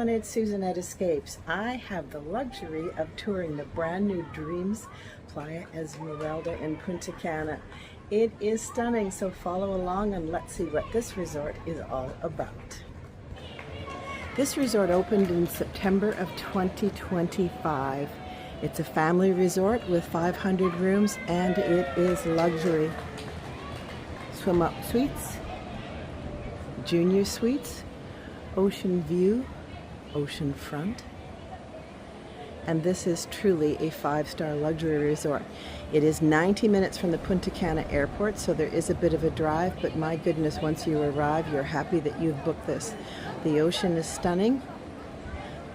everyone, it's Susan at Escapes. I have the luxury of touring the brand new Dreams Playa Esmeralda in Punta Cana. It is stunning, so follow along and let's see what this resort is all about. This resort opened in September of 2025. It's a family resort with 500 rooms and it is luxury. Swim up suites, junior suites, ocean view, ocean front, and this is truly a 5-star luxury resort. It is 90 minutes from the Punta Cana Airport, so there is a bit of a drive, but my goodness, once you arrive, you're happy that you've booked this. The ocean is stunning.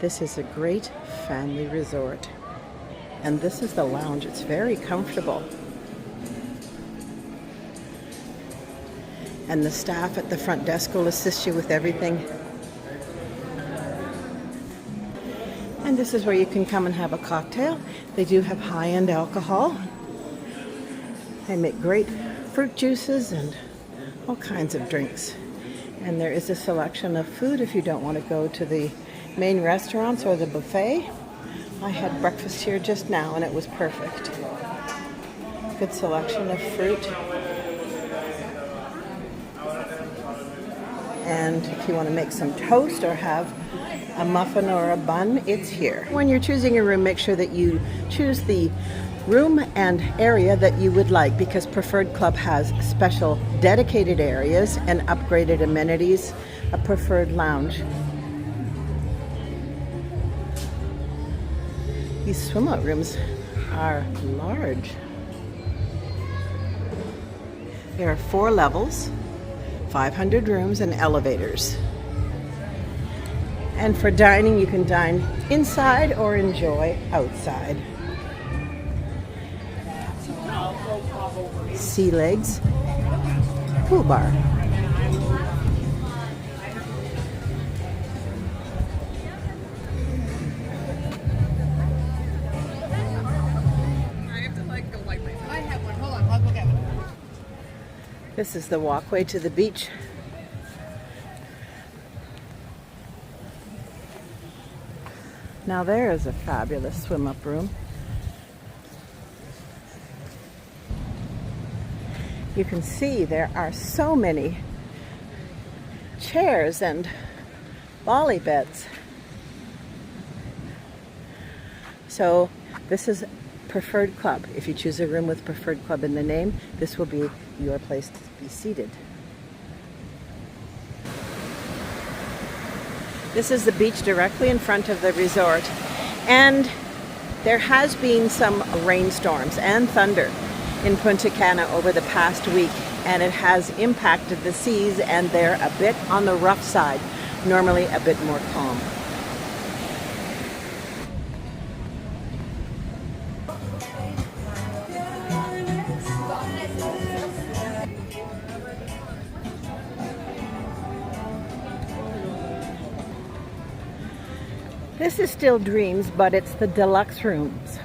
This is a great family resort, and this is the lounge. It's very comfortable. And the staff at the front desk will assist you with everything. And this is where you can come and have a cocktail. They do have high-end alcohol. They make great fruit juices and all kinds of drinks. And there is a selection of food if you don't want to go to the main restaurants or the buffet. I had breakfast here just now and it was perfect. Good selection of fruit. And if you want to make some toast or have a muffin or a bun, it's here. When you're choosing a room, make sure that you choose the room and area that you would like, because Preferred Club has special dedicated areas and upgraded amenities, a preferred lounge. These swim-out rooms are large. There are 4 levels, 500 rooms and elevators. And for dining, you can dine inside or enjoy outside. Sea legs, pool bar. This is the walkway to the beach. Now there is a fabulous swim-up room. You can see there are so many chairs and volley beds. So this is Preferred Club. If you choose a room with Preferred Club in the name, this will be your place to be seated. This is the beach directly in front of the resort, and there has been some rainstorms and thunder in Punta Cana over the past week, and it has impacted the seas, and they're a bit on the rough side, normally a bit more calm. This is still Dreams, but it's the deluxe rooms.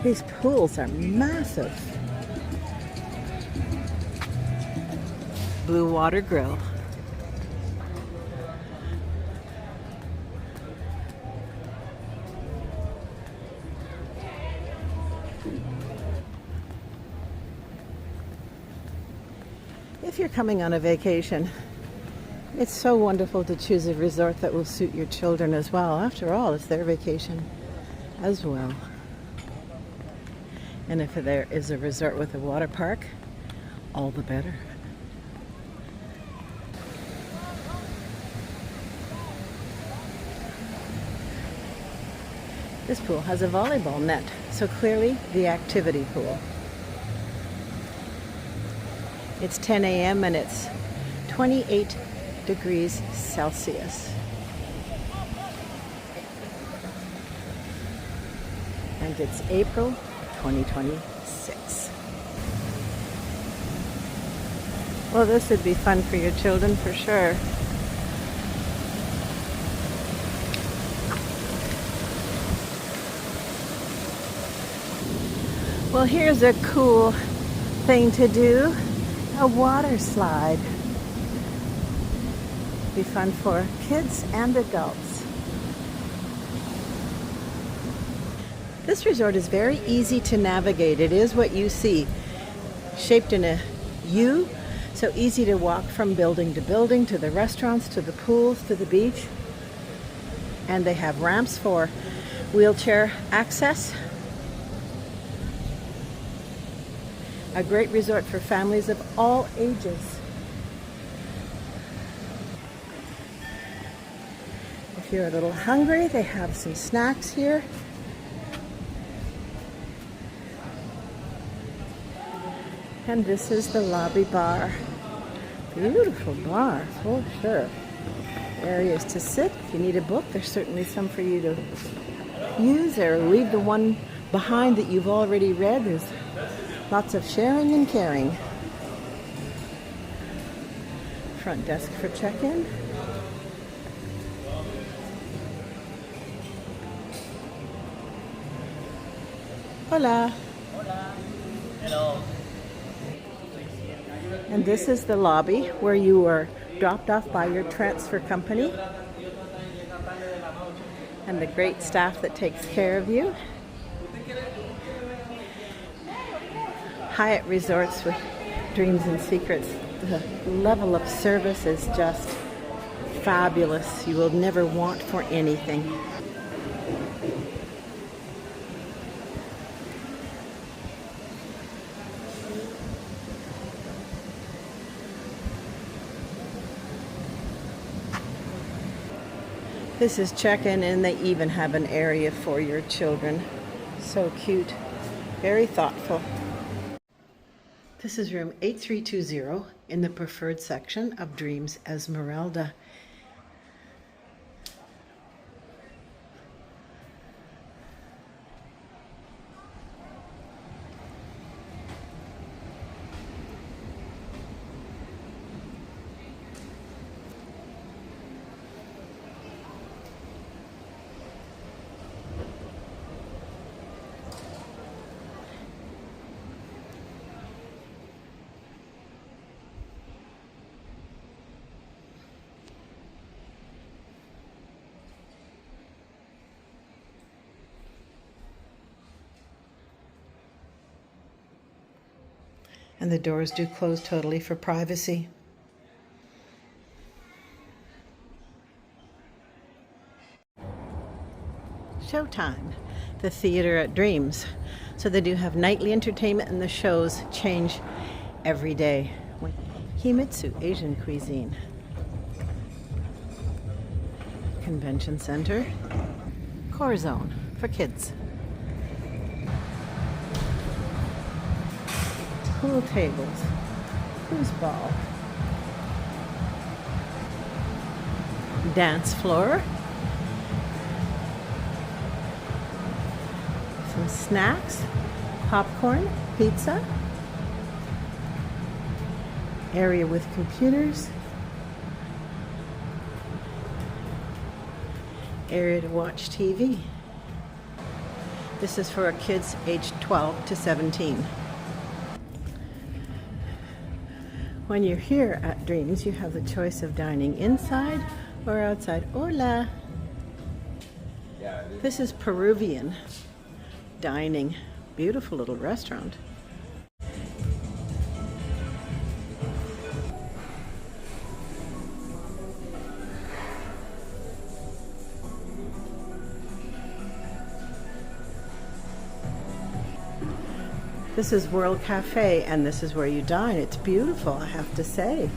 These pools are massive. Blue water grill. If you're coming on a vacation, it's so wonderful to choose a resort that will suit your children as well. After all, it's their vacation as well. And if there is a resort with a water park, all the better. This pool has a volleyball net, so clearly the activity pool. It's 10 a.m. and it's 28 degrees Celsius. And it's April 2026. Well, this would be fun for your children for sure. Well, here's a cool thing to do, a water slide. Be fun for kids and adults. This resort is very easy to navigate. It is what you see, shaped in a U, so easy to walk from building, to the restaurants, to the pools, to the beach. And they have ramps for wheelchair access. A great resort for families of all ages. If you're a little hungry, they have some snacks here. And this is the lobby bar. Beautiful bar, for sure. Areas to sit. If you need a book, there's certainly some for you to use, or leave the one behind that you've already read. There's lots of sharing and caring. Front desk for check-in. Hola. Hola. Hello. And this is the lobby where you are dropped off by your transfer company and the great staff that takes care of you. Hyatt Resorts with Dreams and Secrets. The level of service is just fabulous. You will never want for anything. This is check-in, and they even have an area for your children. So cute. Very thoughtful. This is room 8320 in the preferred section of Dreams Esmeralda. And the doors do close totally for privacy. Showtime, the theater at Dreams. So they do have nightly entertainment, and the shows change every day. Himitsu, Asian cuisine. Convention center. Core zone for kids. Pool tables, foosball, dance floor, some snacks, popcorn, pizza, area with computers, area to watch TV. This is for kids aged 12 to 17. When you're here at Dreams, you have the choice of dining inside or outside. Hola! This is Peruvian dining. Beautiful little restaurant. This is World Cafe, and this is where you dine. It's beautiful, I have to say.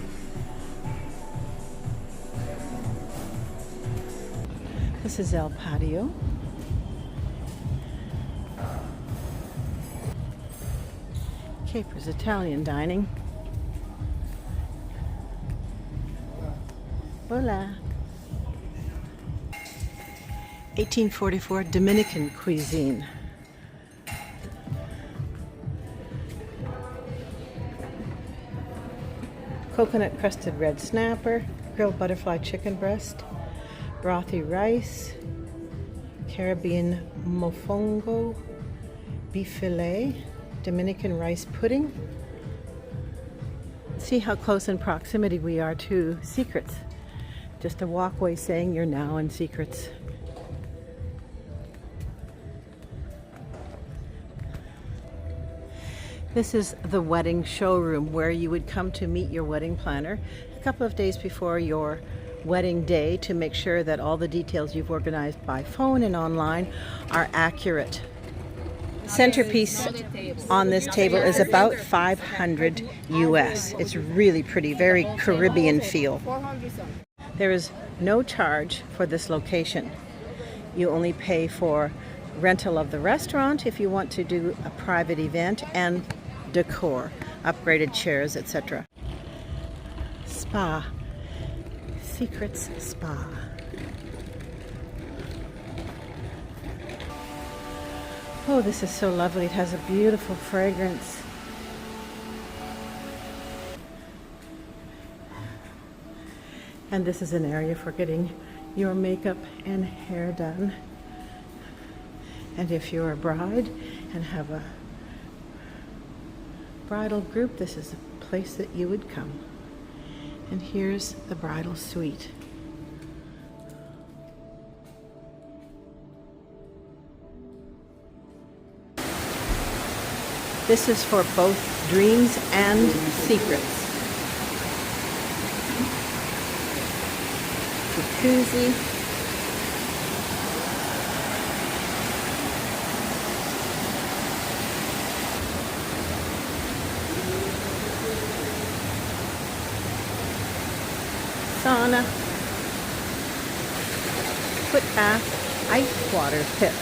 This is El Patio. Capers Italian dining. Hola. 1844 Dominican cuisine. Coconut crusted red snapper, grilled butterfly chicken breast, brothy rice, Caribbean mofongo, beef fillet, Dominican rice pudding. See how close in proximity we are to Secrets. Just a walkway saying you're now in Secrets. This is the wedding showroom where you would come to meet your wedding planner a couple of days before your wedding day to make sure that all the details you've organized by phone and online are accurate. Centerpiece on this table is about 500 US. It's really pretty, very Caribbean feel. There is no charge for this location. You only pay for rental of the restaurant if you want to do a private event, and decor, upgraded chairs, etc. Spa. Secrets Spa. Oh, this is so lovely. It has a beautiful fragrance. And this is an area for getting your makeup and hair done. And if you're a bride and have a bridal group, this is a place that you would come. And here's the bridal suite. This is for both dreams and secrets. Jacuzzi. Sauna. Foot bath. Ice water pit.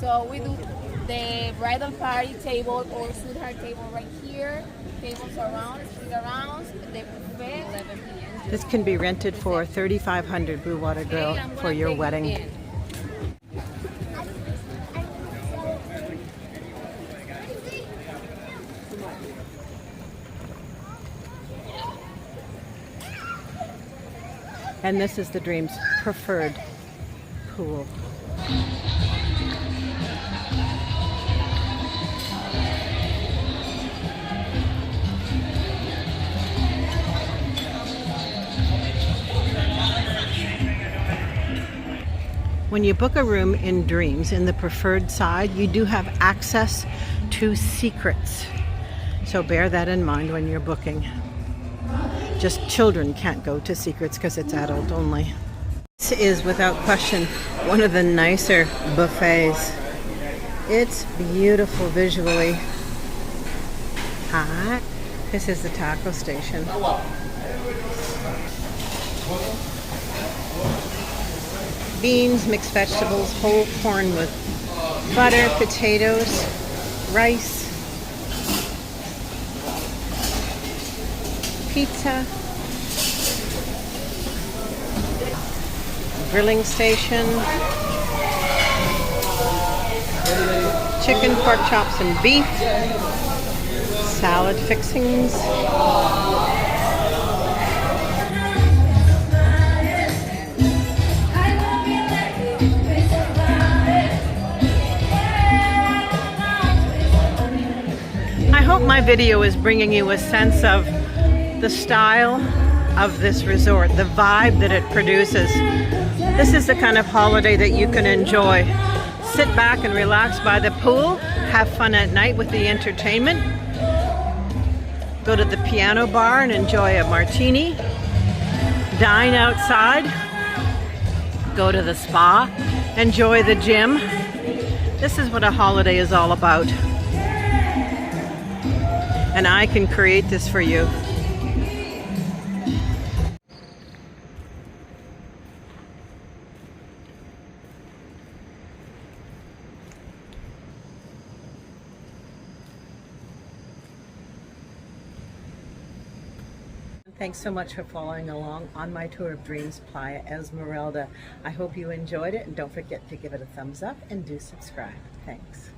So we do the bridal party table or sweetheart table right here. Tables around, street around. The buffet. 11 p.m. This can be rented for $3,500, Blue Water Grill, for your wedding. And this is the Dream's preferred pool. When you book a room in Dreams, in the preferred side, you do have access to secrets. So bear that in mind when you're booking. Just children can't go to secrets because it's adult only. This is without question one of the nicer buffets. It's beautiful visually. Hot. This is the taco station. Beans, mixed vegetables, whole corn with butter, potatoes, rice, pizza, grilling station, chicken, pork chops and beef, salad fixings. I hope my video is bringing you a sense of the style of this resort, the vibe that it produces. This is the kind of holiday that you can enjoy. Sit back and relax by the pool, have fun at night with the entertainment, go to the piano bar and enjoy a martini, dine outside, go to the spa, enjoy the gym. This is what a holiday is all about. And I can create this for you. Thanks so much for following along on my tour of Dreams Playa Esmeralda. I hope you enjoyed it, and don't forget to give it a thumbs up and do subscribe. Thanks.